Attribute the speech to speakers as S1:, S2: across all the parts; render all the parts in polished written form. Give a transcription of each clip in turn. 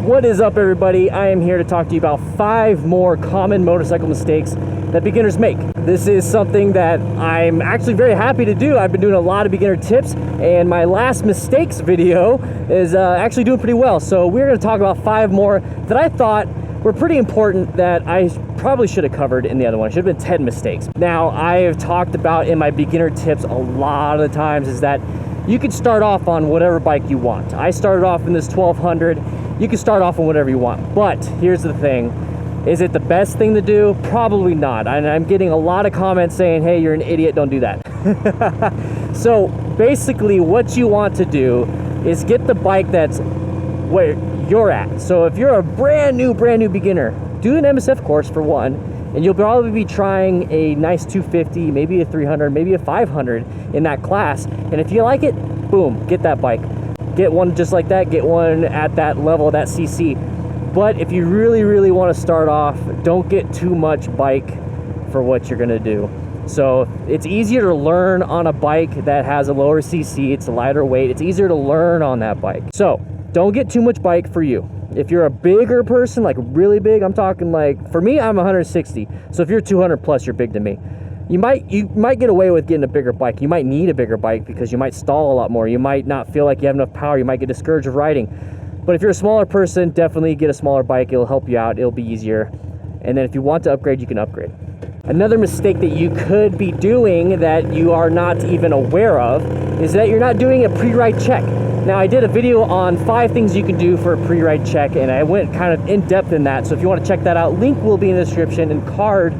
S1: What is up, everybody? I am here to talk to you about 5 more common motorcycle mistakes that beginners make. This is something that I'm actually very happy to do. I've been doing a lot of beginner tips, and my last mistakes video is actually doing pretty well. So we're going to talk about 5 more that I thought were pretty important that I probably should have covered in the other one. It should have been 10 mistakes. Now, I have talked about in my beginner tips a lot of the times is that you can start off on whatever bike you want. I started off in this 1200. You can start off on whatever you want. But here's the thing. Is it the best thing to do? Probably not. And I'm getting a lot of comments saying, hey, you're an idiot, don't do that. So basically what you want to do is get the bike that's where you're at. So if you're a brand new beginner, do an MSF course for one, and you'll probably be trying a nice 250, maybe a 300, maybe a 500 in that class. And if you like it, boom, get that bike. Get one just like that, get one at that level, that CC. But if you really want to start off, don't get too much bike for what you're gonna do. So it's easier to learn on a bike that has a lower CC, it's a lighter weight, it's easier to learn on that bike. So don't get too much bike for you. If you're a bigger person, like really big, I'm talking like, for me, I'm 160. So if you're 200 plus, you're big to me. You might get away with getting a bigger bike. You might need a bigger bike because you might stall a lot more. You might not feel like you have enough power. You might get discouraged of riding. But if you're a smaller person, definitely get a smaller bike. It'll help you out. It'll be easier. And then if you want to upgrade, you can upgrade. Another mistake that you could be doing that you are not even aware of is that you're not doing a PreRight check. Now, I did a video on 5 things you can do for a PreRight check, and I went kind of in depth in that. So if you want to check that out, link will be in the description and card.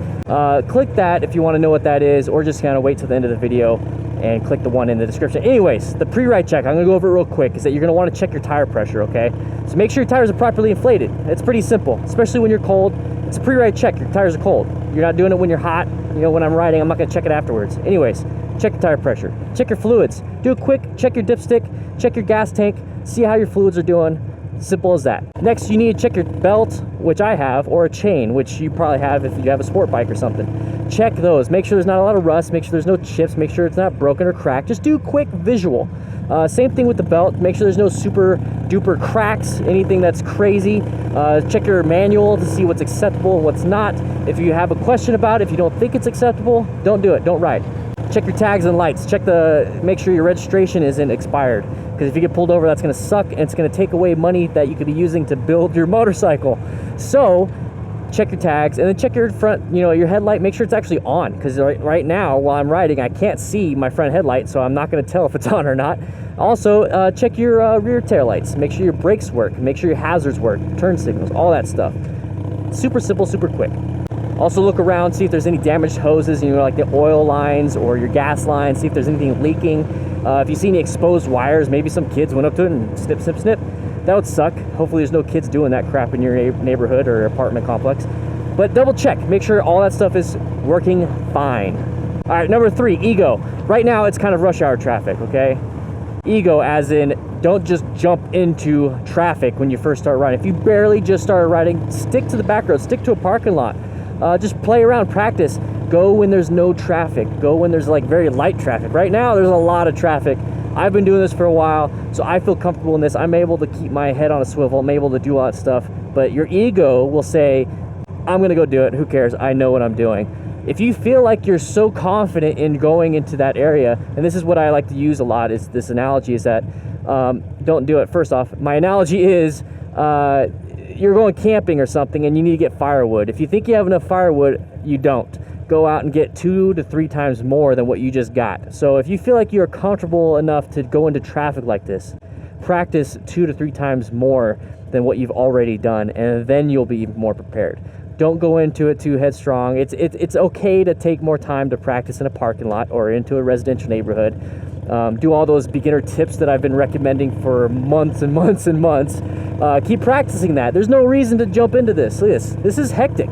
S1: Click that if you want to know what that is, or just kind of wait till the end of the video and click the one in the description. Anyways, the PreRight check, I'm going to go over it real quick, is that you're going to want to check your tire pressure, okay? So make sure your tires are properly inflated. It's pretty simple, especially when you're cold. It's a PreRight check. Your tires are cold. You're not doing it when you're hot. You know, when I'm riding, I'm not going to check it afterwards. Anyways, check your tire pressure. Check your fluids. Do it quick. Check your dipstick. Check your gas tank. See how your fluids are doing. Simple as that. Next, you need to check your belt, which I have, or a chain, which you probably have if you have a sport bike or something. Check those. Make sure there's not a lot of rust. Make sure there's no chips. Make sure it's not broken or cracked. Just do a quick visual. Same thing with the belt. Make sure there's no super duper cracks, anything that's crazy. Check your manual to see what's acceptable and what's not. If you have a question about it, if you don't think it's acceptable, don't do it. Don't ride. Check your tags and lights. Make sure your registration isn't expired. Because if you get pulled over, that's going to suck, and it's going to take away money that you could be using to build your motorcycle. So check your tags, and then check your front, your headlight. Make sure it's actually on, because right now while I'm riding, I can't see my front headlight, so I'm not going to tell if it's on or not. Also, check your rear tail lights. Make sure your brakes work. Make sure your hazards work, turn signals, all that stuff. Super simple, super quick. Also look around, see if there's any damaged hoses, like the oil lines or your gas lines, see if there's anything leaking. If you see any exposed wires, maybe some kids went up to it and snip. That would suck. Hopefully there's no kids doing that crap in your neighborhood or apartment complex. But double check, make sure all that stuff is working fine. All right, number 3, ego. Right now it's kind of rush hour traffic, okay? Ego as in, don't just jump into traffic when you first start riding. If you barely just started riding, stick to the back road, stick to a parking lot. Just play around, practice. Go when there's no traffic. Go when there's like very light traffic. Right now, there's a lot of traffic. I've been doing this for a while, so I feel comfortable in this. I'm able to keep my head on a swivel. I'm able to do all that stuff. But your ego will say, I'm gonna go do it. Who cares? I know what I'm doing. If you feel like you're so confident in going into that area, and this is what I like to use a lot, is this analogy is that, don't do it. First off, my analogy is, you're going camping or something and you need to get firewood. If you think you have enough firewood, you don't. Go out and get 2 to 3 times more than what you just got. So if you feel like you're comfortable enough to go into traffic like this, practice 2 to 3 times more than what you've already done, and then you'll be more prepared. Don't go into it too headstrong. It's okay to take more time to practice in a parking lot or into a residential neighborhood. Do all those beginner tips that I've been recommending for months and months and months. Keep practicing that. There's no reason to jump into this. Look at this. This is hectic.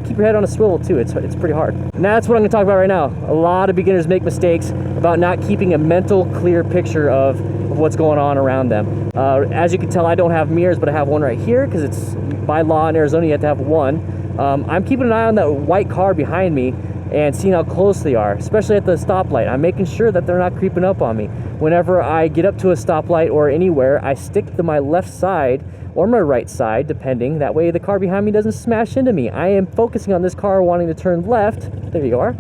S1: Keep your head on a swivel too. It's pretty hard. And that's what I'm going to talk about right now. A lot of beginners make mistakes about not keeping a mental clear picture of what's going on around them. As you can tell, I don't have mirrors, but I have one right here because it's by law in Arizona you have to have one. I'm keeping an eye on that white car behind me and seeing how close they are, especially at the stoplight. I'm making sure that they're not creeping up on me. Whenever I get up to a stoplight or anywhere, I stick to my left side or my right side, depending. That way the car behind me doesn't smash into me. I am focusing on this car wanting to turn left. There you are.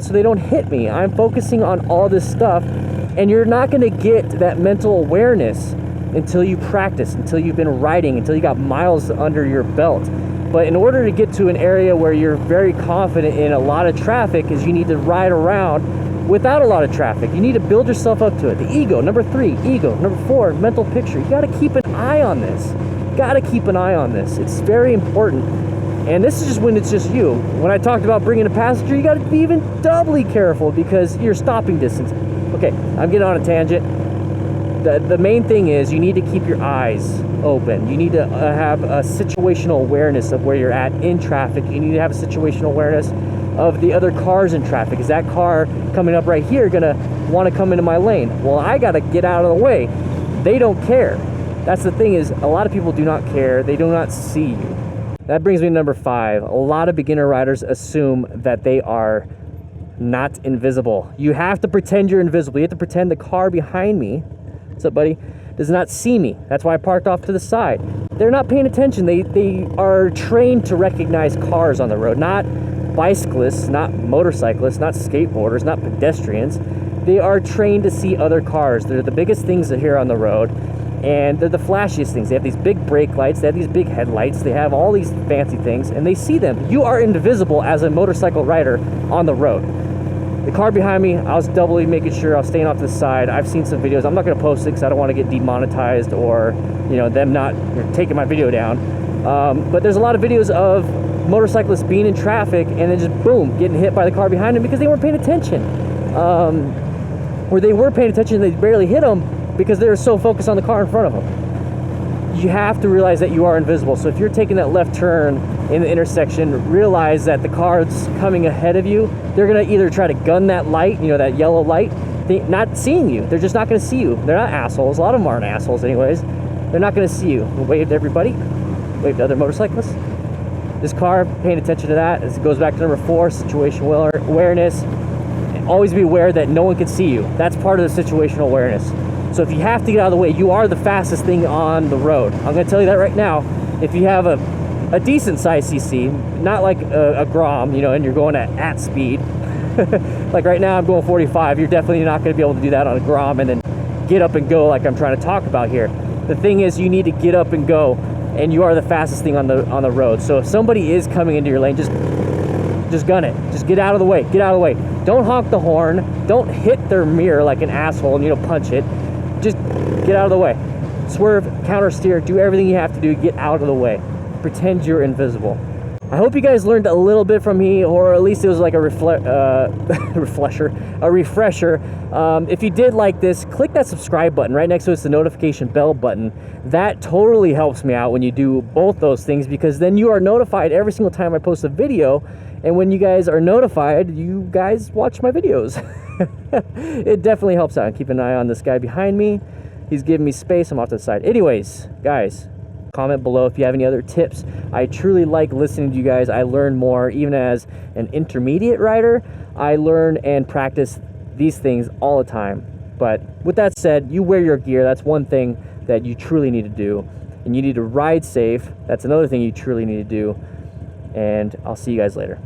S1: So they don't hit me. I'm focusing on all this stuff, and you're not going to get that mental awareness until you practice, until you've been riding, until you got miles under your belt. But in order to get to an area where you're very confident in a lot of traffic, is you need to ride around without a lot of traffic. You need to build yourself up to it. The ego, number 3, ego. Number 4, mental picture. You got to keep an eye on this. Got to keep an eye on this. It's very important. And this is just when it's just you. When I talked about bringing a passenger, you got to be even doubly careful because you're stopping distance. Okay, I'm getting on a tangent. The main thing is you need to keep your eyes open. You need to have a situational awareness of where you're at in traffic. You need to have a situational awareness of the other cars in traffic. Is that car coming up right here gonna want to come into my lane? Well, I got to get out of the way. They don't care. That's the thing, is a lot of people do not care. They do not see you. That brings me to number 5. A lot of beginner riders assume that they are not invisible. You have to pretend you're invisible. You have to pretend the car behind me, what's up, buddy, does not see me. That's why I parked off to the side. They're not paying attention. They are trained to recognize cars on the road, not bicyclists, not motorcyclists, not skateboarders, not pedestrians. They are trained to see other cars. They're the biggest things here on the road. And they're the flashiest things. They have these big brake lights, they have these big headlights, they have all these fancy things, and they see them. You are invisible as a motorcycle rider on the road. The car behind me, I was doubly making sure I was staying off to the side. I've seen some videos. I'm not going to post it because I don't want to get demonetized or, you know, them not taking my video down. But there's a lot of videos of motorcyclists being in traffic and then just boom, getting hit by the car behind them because they weren't paying attention. Or they were paying attention and they barely hit them because they were so focused on the car in front of them. You have to realize that you are invisible. So if you're taking that left turn in the intersection, realize that the car's coming ahead of you. They're gonna either try to gun that light, you know, that yellow light, not seeing you. They're just not gonna see you. They're not assholes. A lot of them aren't assholes anyways. They're not gonna see you. Wave to everybody. Wave to other motorcyclists. This car, paying attention to that. As it goes back to number 4, situational awareness. Always be aware that no one can see you. That's part of the situational awareness. So if you have to get out of the way, you are the fastest thing on the road. I'm going to tell you that right now. If you have a decent size CC, not like a Grom, you know, and you're going at speed. Like right now I'm going 45. You're definitely not going to be able to do that on a Grom and then get up and go like I'm trying to talk about here. The thing is, you need to get up and go, and you are the fastest thing on the road. So if somebody is coming into your lane, just gun it. Just get out of the way. Get out of the way. Don't honk the horn. Don't hit their mirror like an asshole and, you know, punch it. Just get out of the way. Swerve, counter steer, do everything you have to do. Get out of the way. Pretend you're invisible. I hope you guys learned a little bit from me, or at least it was like a refresher. If you did like this, click that subscribe button. Right next to it's the notification bell button. That totally helps me out when you do both those things, because then you are notified every single time I post a video. And when you guys are notified, you guys watch my videos. It definitely helps out. Keep an eye on this guy behind me. He's giving me space. I'm off to the side. Anyways, guys, comment below if you have any other tips. I truly like listening to you guys. I learn more. Even as an intermediate rider, I learn and practice these things all the time. But with that said, you wear your gear. That's one thing that you truly need to do. And you need to ride safe. That's another thing you truly need to do. And I'll see you guys later.